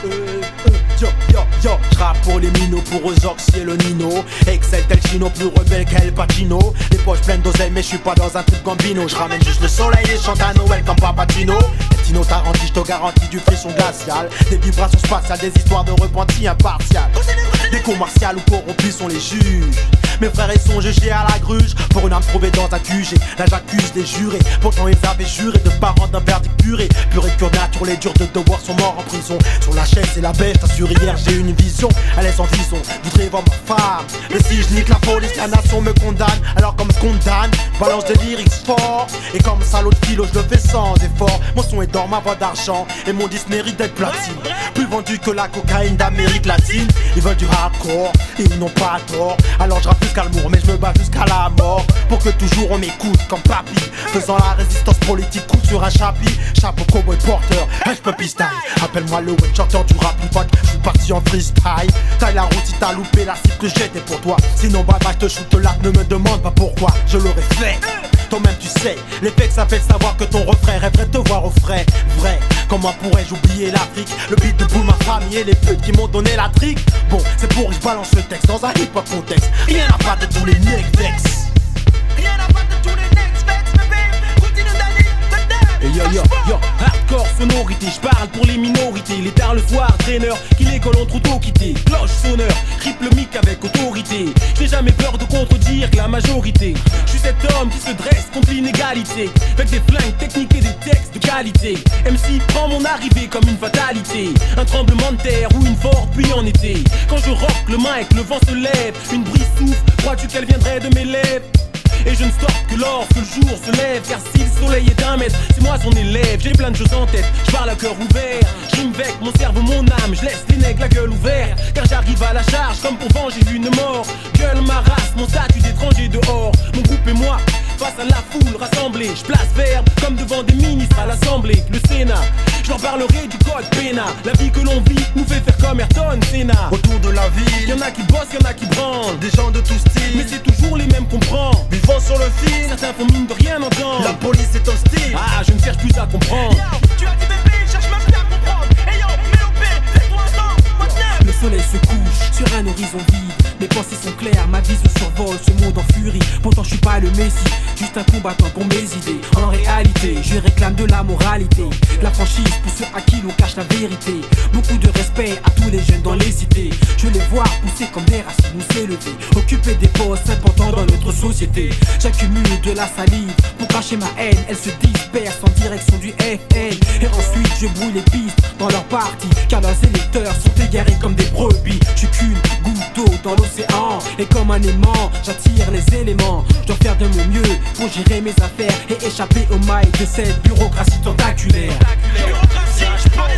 Yo, yo, yo, j'rappe pour les minots, pour eux Oxy et le Nino. Excel tel Chino, plus rebelle qu'El Pacino. Les poches pleines d'oseille, mais j'suis pas dans un truc Gambino. J'ramène juste le soleil et chante à Noël comme Papatino. Tino Tarantino, j'te garantis du frisson glacial. Des vibrations spatiales, des histoires de repenti impartial. Des cons martiales ou corrompus sont les juges. Mes frères ils sont jugés à la gruge pour une âme trouvée dans un QG. Là j'accuse des jurés, pourtant ils avaient juré de pas rendre un verdict puré. Purée de pure nature, les durs de devoir sont morts en prison. Sur la chaise c'est la bête, t'assure hier j'ai une vision. Elle est sans vision, voudrais voir ma femme. Mais si je nique la police, la nation me condamne. Alors comme je condamne, balance des lyrics forts. Et comme salaud de philo, je le fais sans effort. Mon son est d'or, ma voix d'argent, et mon disque mérite d'être platine. Plus vendu que la cocaïne d'Amérique latine. Ils veulent du hardcore, et ils n'ont pas tort. Alors je rappe jusqu'à l'amour, mais je me bats jusqu'à la mort. Pour que toujours on m'écoute comme papy. Faisant la résistance politique, court sur un chapitre. Chapeau cowboy porteur, je peux pistyle. Appelle-moi le web chanteur du rap, une fois que je suis parti en freestyle. Taille la route si t'as loupé la cible que j'étais pour toi. Sinon bye bye, je te shoot là, ne me demande pas pourquoi. Je l'aurais fait. Toi-même tu sais, les faits ça fait savoir que ton refrain rêverait de te voir au frais. Vrai, comment pourrais-je oublier l'Afrique? Le beat de boule, ma famille et les putes qui m'ont donné la trique. Bon, c'est pour que je balance le texte dans un hip-hop contexte. Rien à battre de tous les necks vex. Rien à battre de tous les necks vex, bébé. Continue d'aller, et yo yo yo, hardcore sonorité, j'parle pour les minorités. Les tard le soir, traîneur, qui l'école ont trop tôt quitté. Cloche sonneur, triple mic avec autorité. J'ai jamais peur de contredire que la majorité. Je suis cet homme qui se dresse contre l'inégalité. Avec des flingues techniques et des textes de qualité. MC prend mon arrivée comme une fatalité. Un tremblement de terre ou une forte pluie en été. Quand je rock le mic, le vent se lève. Une brise souffle, crois-tu qu'elle viendrait de mes lèvres? Et je ne stoppe que lorsque le jour se lève. Car si le soleil est d'un mètre, c'est moi son élève. J'ai plein de choses en tête, je parle à cœur ouvert. J'rime avec mon cerveau, mon âme, je laisse les nègres la gueule ouverte. Car j'arrive à la charge comme pour venger une mort. Gueule ma race, mon statut d'étranger dehors. Mon groupe et moi, face à la foule rassemblée. Je place verbe comme devant des ministres à l'Assemblée. Le Sénat, je leur parlerai du code pénal. La vie que l'on vit nous fait faire comme Ayrton Senna. Autour de la ville, Y'en a qui bossent, y'en a qui branlent. des gens de tout style, Mais c'est toujours les mêmes qu'on prend. vivant sur le fil. Certains font mine de rien entendre. La police est hostile. Ah, je ne cherche plus à comprendre. tu as dit bébé, cherche même plus à comprendre. Hey yo, MLOP, fais-toi entendre. Maintenant. Le soleil se couche sur un horizon vide. Mes pensées sont claires, ma vision survole ce monde en furie. Pourtant je suis pas le messie, juste un combattant pour mes idées. En réalité, je réclame de la moralité, de la franchise pour ceux à qui l'on cache la vérité. Beaucoup de respect à tous les jeunes dans les cités. Je les vois pousser comme des racines ou s'élever, occuper des postes importants dans notre société. J'accumule de la salive pour cacher ma haine. Elle se disperse en direction du FN. Et ensuite je brouille les pistes dans leur parti, car leurs électeurs sont égarés comme des brebis. Je suis qu'une goutte d'eau dans l'océan, et comme un aimant, j'attire les éléments. Je dois faire de mon mieux pour gérer mes affaires et échapper aux mailles de cette bureaucratie tentaculaire. Bureaucratie, je prends les